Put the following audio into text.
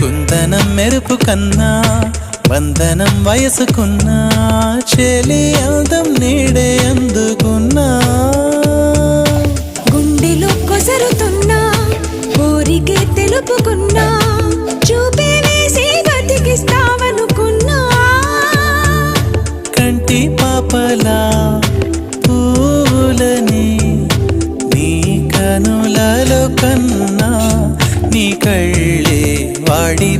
కుందనం మెరుపు కన్నా వందనం వయసుకున్నా చెలి అందం నీడే అందుకున్నా గుండెలో కొసరుతున్నా కోరికే తెలుపుకున్నా చూపే వేసి బతికిస్తావనుకున్నా కంటి పాపలా పూలని నీ కనులలో కన్నా నీ కళ్ళే వాడి